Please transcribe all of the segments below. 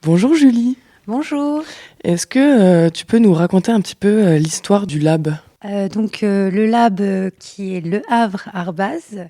Bonjour Julie, Bonjour. est-ce que tu peux nous raconter un petit peu l'histoire du lab? Le lab qui est Le Havre Arbaz,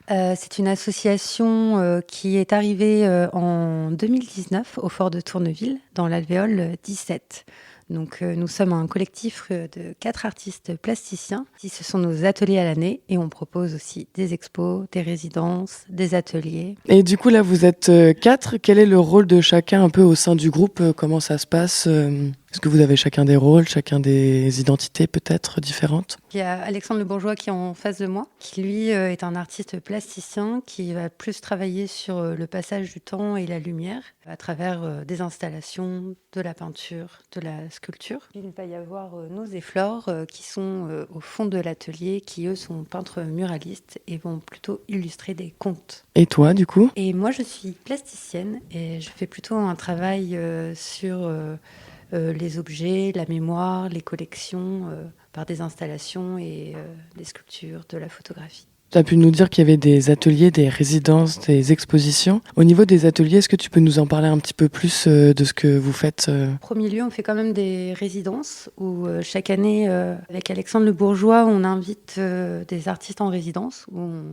c'est une association qui est arrivée en 2019 au fort de Tourneville, dans l'alvéole 17. Nous sommes un collectif de 4 artistes plasticiens. Ce sont nos ateliers à l'année et on propose aussi des expos, des résidences, des ateliers. Et du coup là vous êtes 4, quel est le rôle de chacun un peu au sein du groupe? Comment ça se passe? Est-ce que vous avez chacun des rôles, chacun des identités peut-être différentes? Il y a Alexandre Le Bourgeois qui est en face de moi, qui lui est un artiste plasticien qui va plus travailler sur le passage du temps et la lumière à travers des installations, de la peinture, de la sculpture. Il va y avoir Nos et Flore qui sont au fond de l'atelier, qui eux sont peintres muralistes et vont plutôt illustrer des contes. Et toi du coup? Et moi je suis plasticienne et je fais plutôt un travail sur les objets, la mémoire, les collections, par des installations et des sculptures, de la photographie. Tu as pu nous dire qu'il y avait des ateliers, des résidences, des expositions. Au niveau des ateliers, est-ce que tu peux nous en parler un petit peu plus de ce que vous faites? En premier lieu, on fait quand même des résidences où chaque année, avec Alexandre Le Bourgeois, on invite des artistes en résidence, où on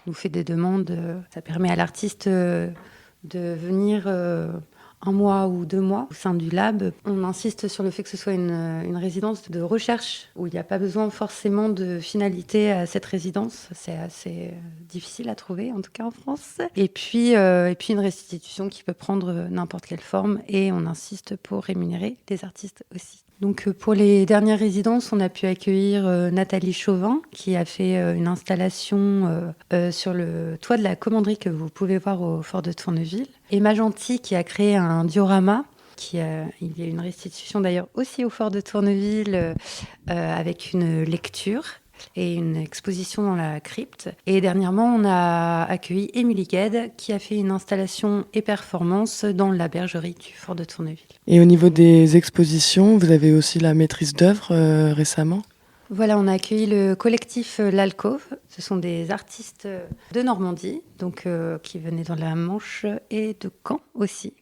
nous fait des demandes. Ça permet à l'artiste de venir 1 mois ou 2 mois au sein du lab. On insiste sur le fait que ce soit une résidence de recherche où il n'y a pas besoin forcément de finalité à cette résidence. C'est assez difficile à trouver, en tout cas en France. Et puis une restitution qui peut prendre n'importe quelle forme et on insiste pour rémunérer les artistes aussi. Donc pour les dernières résidences, on a pu accueillir Nathalie Chauvin qui a fait une installation sur le toit de la commanderie que vous pouvez voir au fort de Tourneville. Emma Gentil qui a créé un diorama. Il y a une restitution d'ailleurs aussi au fort de Tourneville avec une lecture et une exposition dans la crypte. Et dernièrement, on a accueilli Émilie Gued qui a fait une installation et performance dans la bergerie du fort de Tourneville. Et au niveau des expositions, vous avez aussi la maîtrise d'œuvre récemment? Voilà, on a accueilli le collectif L'Alcôve. Ce sont des artistes de Normandie, qui venaient dans la Manche et de Caen aussi,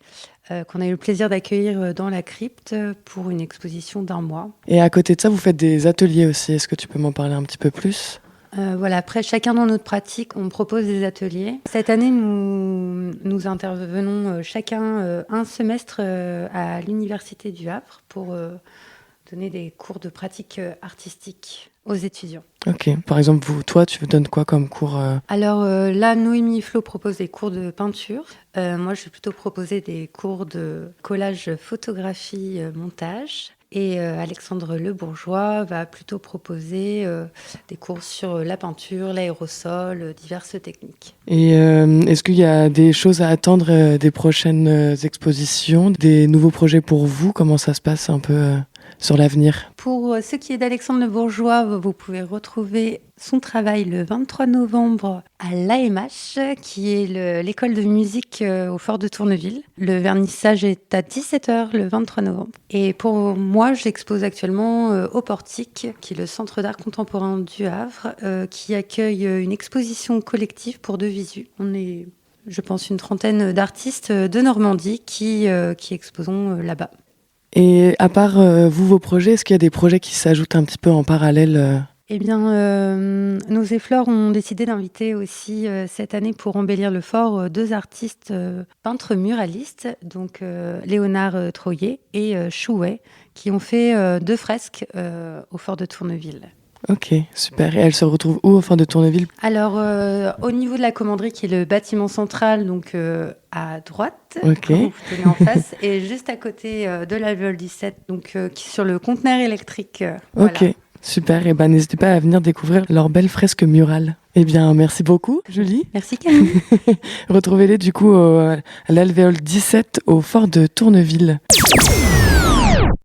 qu'on a eu le plaisir d'accueillir dans la crypte pour une exposition d'1 mois. Et à côté de ça, vous faites des ateliers aussi. Est-ce que tu peux m'en parler un petit peu plus? Après, chacun dans notre pratique, on propose des ateliers. Cette année, nous intervenons chacun un semestre à l'Université du Havre pour donner des cours de pratique artistique aux étudiants. Ok. Par exemple, toi, tu donnes quoi comme cours? Alors là, Noémie et Flo proposent des cours de peinture. Moi, je vais plutôt proposer des cours de collage, photographie, montage. Et Alexandre Le Bourgeois va plutôt proposer des cours sur la peinture, l'aérosol, diverses techniques. Et est-ce qu'il y a des choses à attendre des prochaines expositions, des nouveaux projets pour vous? Comment ça se passe un peu sur l'avenir? Pour ce qui est d'Alexandre Le Bourgeois, vous pouvez retrouver son travail le 23 novembre à l'AMH, qui est l'école de musique au fort de Tourneville. Le vernissage est à 17h le 23 novembre. Et pour moi, j'expose actuellement au Portique, qui est le centre d'art contemporain du Havre, qui accueille une exposition collective pour 2 visu. On est, je pense, une trentaine d'artistes de Normandie qui exposons là-bas. Et à part vos projets, est-ce qu'il y a des projets qui s'ajoutent un petit peu en parallèle? Eh bien, Nos et Flore ont décidé d'inviter aussi cette année pour embellir le fort 2 artistes peintres muralistes, donc Léonard Troyer et Chouet, qui ont fait 2 fresques au fort de Tourneville. Ok, super. Et elle se retrouve où au fort de Tourneville? Alors, au niveau de la commanderie, qui est le bâtiment central, donc à droite, Ok. quand vous tenez en face, et juste à côté de l'alvéole 17, donc qui est sur le conteneur électrique. Ok, Voilà. super. Et ben n'hésitez pas à venir découvrir leurs belles fresques murales. Eh bien, merci beaucoup, Julie. Merci Camille. Retrouvez-les du coup à l'alvéole 17 au fort de Tourneville.